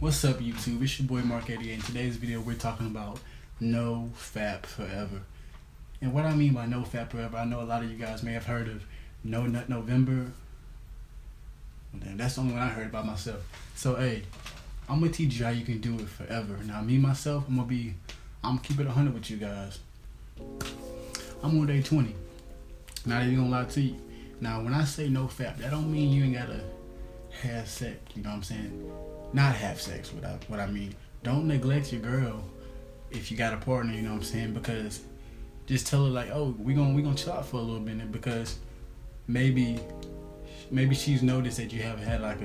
What's up, YouTube? It's your boy Mark 88. In today's video, we're talking about NoFap Forever. And what I mean by NoFap Forever, I know a lot of you guys may have heard of NoNutNovember. That's the only one I heard about myself. So, hey, I'm gonna teach you how you can do it forever. Now, me myself, I'm gonna keep it 100 with you guys. I'm on day 20. Not even gonna lie to you. Now, when I say NoFap, that don't mean you ain't gotta have sex. You know what I'm saying? Not have sex. What I mean, don't neglect your girl if you got a partner. You know what I'm saying? Because just tell her like, oh, we gonna chill out for a little minute, because maybe she's noticed that you haven't had like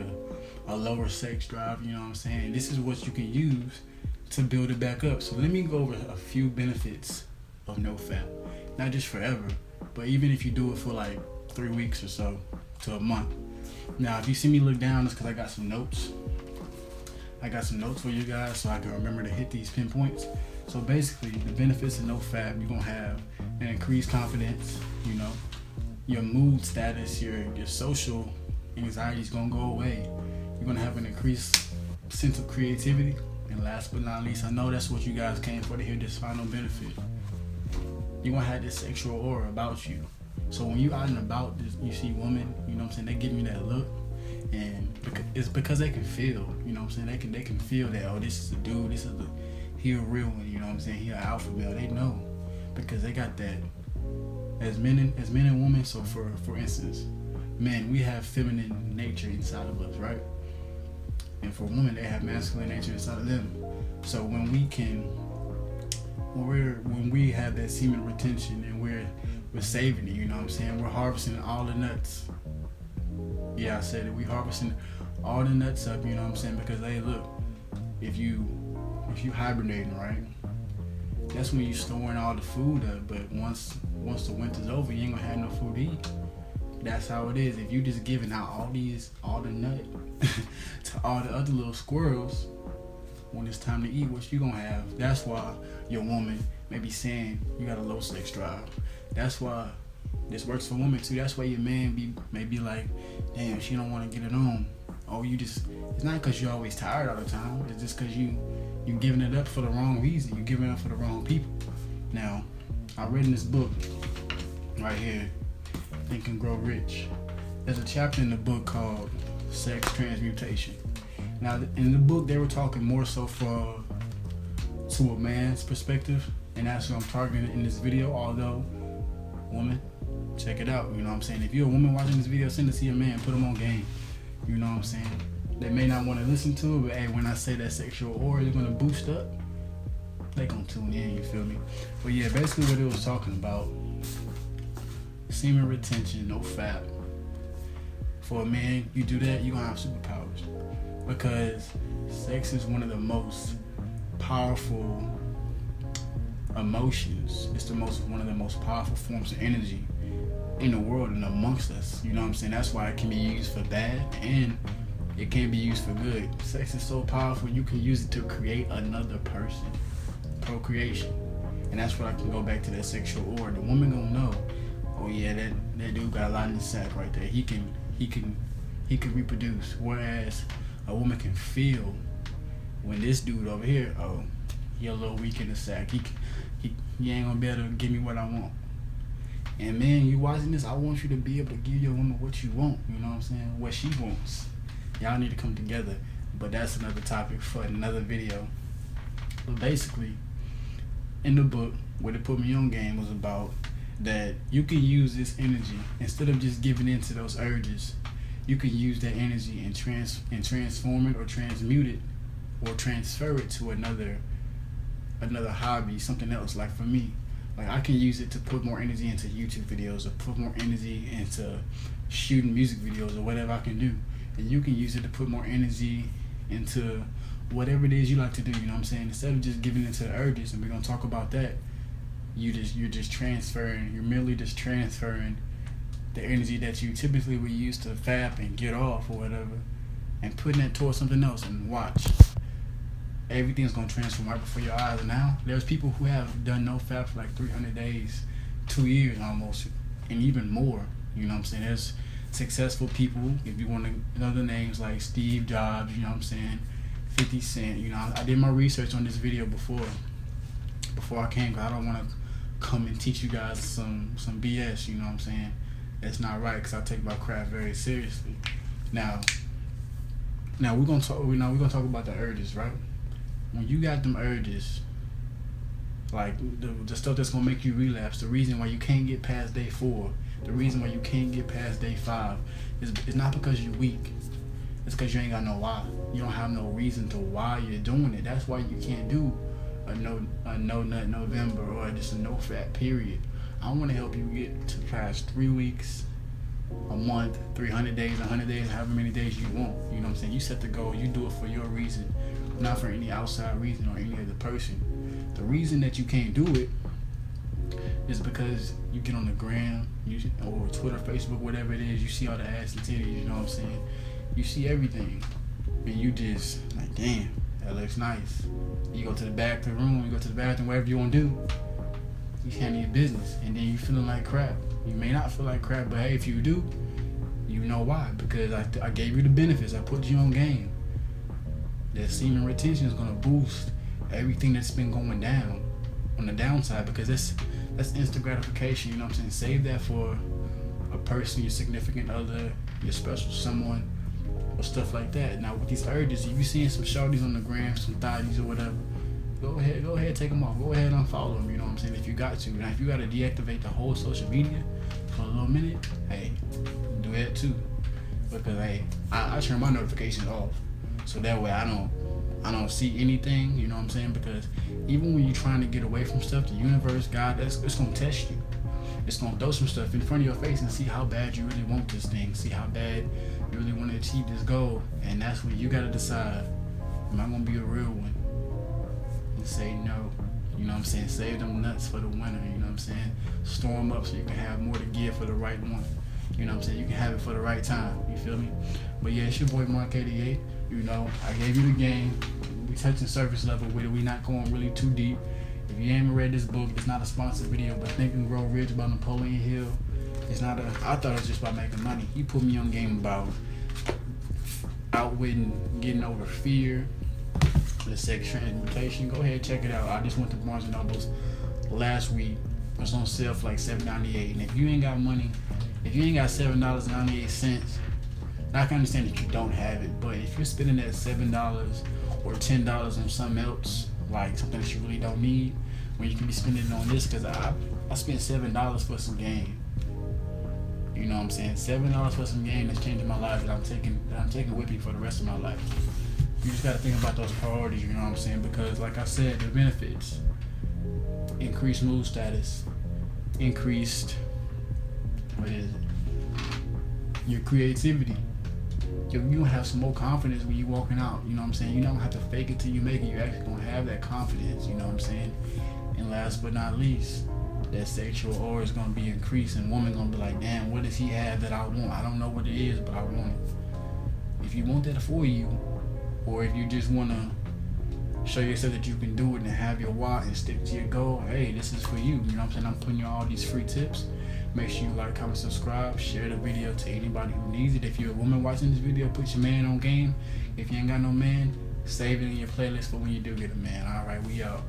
a lower sex drive. You know what I'm saying? This is what you can use to build it back up. So let me go over a few benefits of NoFap. Not just forever, but even if you do it for like 3 weeks or so to a month. Now, if you see me look down, it's because I got some notes. I got some notes for you guys so I can remember to hit these pinpoints. So basically, the benefits of NoFap, you're gonna have an increased confidence, you know, your mood status, your social anxiety is gonna go away. You're gonna have an increased sense of creativity. And last but not least, I know that's what you guys came for to hear this final benefit. You're gonna have this sexual aura about you. So when you out and about, you see women, you know what I'm saying, they give you that look. And it's because they can feel, you know what I'm saying, they can feel that, oh, this is a dude, he a real one, you know what I'm saying, he an alpha male. They know, because they got that as men and women. So for instance, men, we have feminine nature inside of us, right? And for women, they have masculine nature inside of them. So when we have that semen retention and we're saving it, you know what I'm saying, we're harvesting all the nuts. Yeah, I said it. We harvesting all the nuts up, you know what I'm saying? Because, hey, look, if you hibernating, right, that's when you storing all the food up. But once the winter's over, you ain't gonna have no food to eat. That's how it is. If you just giving out all the nut to all the other little squirrels, when it's time to eat, what you gonna have? That's why your woman may be saying you got a low sex drive. That's why this works for women too. That's why your man may be like, damn, she don't want to get it on. Oh, it's not because you're always tired all the time. It's just because you giving it up for the wrong reason. You giving it up for the wrong people. Now, I read in this book right here, Think and Grow Rich. There's a chapter in the book called Sex Transmutation. Now, in the book, they were talking more so to a man's perspective, and that's what I'm targeting in this video. Although, woman, check it out. You know what I'm saying? If you're a woman watching this video, send it to your man, put him on game. You know what I'm saying? They may not want to listen to it, but hey, when I say that sexual aura is gonna boost up, they gonna tune in, you feel me? But yeah, basically what it was talking about, semen retention, NoFap. For a man, you do that, you're gonna have superpowers. Because sex is one of the most powerful emotions. It's one of the most powerful forms of energy in the world and amongst us. You know what I'm saying? That's why it can be used for bad and it can be used for good. Sex is so powerful, you can use it to create another person. Procreation. And that's where I can go back to that sexual aura. The woman gonna know, oh yeah, that dude got a lot in his sack right there. He can reproduce. Whereas a woman can feel when this dude over here, oh, he a little weak in the sack. He ain't gonna be able to give me what I want. And man, you watching this, I want you to be able to give your woman what you want. You know what I'm saying? What she wants. Y'all need to come together. But that's another topic for another video. But basically, in the book, what it put me on game was about that you can use this energy instead of just giving in to those urges. You can use that energy and transform it or transmute it or transfer it to another hobby, something else. Like for me, like I can use it to put more energy into YouTube videos or put more energy into shooting music videos or whatever I can do. And you can use it to put more energy into whatever it is you like to do, you know what I'm saying? Instead of just giving into the urges, and we're gonna talk about that, you're merely just transferring the energy that you typically would use to fap and get off or whatever, and putting it towards something else. And watch, everything's gonna transform right before your eyes. And now there's people who have done NoFap for like 300 days, 2 years almost, and even more. You know what I'm saying? There's successful people, if you want to know the names, like Steve Jobs, you know what I'm saying, 50 Cent. You know, I did my research on this video before I came, because I don't want to come and teach you guys some BS. You know what I'm saying? That's not right, because I take my craft very seriously. Now we're gonna talk. We're gonna talk about the urges, right? When you got them urges, like the stuff that's gonna make you relapse, the reason why you can't get past day 4, the reason why you can't get past day 5, is not because you're weak. It's because you ain't got no why. You don't have no reason to why you're doing it. That's why you can't do a NoNutNovember or just a NoFap period. I want to help you get to past 3 weeks, a month, 300 days, 100 days, however many days you want. You know what I'm saying? You set the goal. You do it for your reason, not for any outside reason or any other person. The reason that you can't do it is because you get on the gram, or Twitter, Facebook, whatever it is, you see all the ass and titties, you know what I'm saying? You see everything, and you just like, damn, that looks nice. You go to the back of the room, you go to the bathroom, whatever you want to do, you handle your business, and then you feeling like crap. You may not feel like crap, but hey, if you do, you know why. Because I gave you the benefits. I put you on game. That semen retention is going to boost everything that's been going down on the downside, because that's instant gratification. You know what I'm saying? Save that for a person, your significant other, your special someone, or stuff like that. Now with these urges, if you seeing some shorties on the gram, some thotties or whatever, go ahead, take them off. Go ahead and unfollow them. You know what I'm saying? If you got to. Now if you got to deactivate the whole social media for a little minute, hey, do that too. Because hey, I turn my notifications off, so that way I don't see anything. You know what I'm saying? Because even when you're trying to get away from stuff, the universe, God, it's gonna test you. It's gonna throw some stuff in front of your face and see how bad you really want this thing. See how bad you really want to achieve this goal. And that's when you gotta decide, am I gonna be a real one? And say no. You know what I'm saying? Save them nuts for the winner. You know what I'm saying? Store them up so you can have more to give for the right one. You know what I'm saying? You can have it for the right time. You feel me? But yeah, it's your boy Mark 88. You know, I gave you the game. We touching surface level with it. We not going really too deep. If you haven't read this book, it's not a sponsored video, but Think and Grow Rich by Napoleon Hill. It's not I thought it was just about making money. He put me on game about outwitting, getting over fear, the sex transmutation. Go ahead, check it out. I just went to Barnes & Noble's last week. It was on sale for like $7.98. And if you ain't got money, if you ain't got $7.98, I can understand that you don't have it, but if you're spending that $7 or $10 on something else, like something that you really don't need, when you can be spending it on this, because I spent $7 for some game. You know what I'm saying? $7 for some game that's changing my life, that I'm taking with me for the rest of my life. You just gotta think about those priorities, you know what I'm saying? Because like I said, the benefits: increased mood status, increased, your creativity. You're gonna have some more confidence when you're walking out. You know what I'm saying? You don't have to fake it till you make it. You're actually gonna have that confidence. You know what I'm saying? And last but not least, that sexual aura is gonna be increased, and woman gonna be like, damn, what does he have that I want? I don't know what it is, but I want it. If you want that for you, or if you just wanna show yourself that you can do it and have your why and stick to your goal, hey, this is for you. You know what I'm saying? I'm putting you all these free tips. Make sure you like, comment, subscribe, share the video to anybody who needs it. If you're a woman watching this video, put your man on game. If you ain't got no man, save it in your playlist for when you do get a man. All right, we out.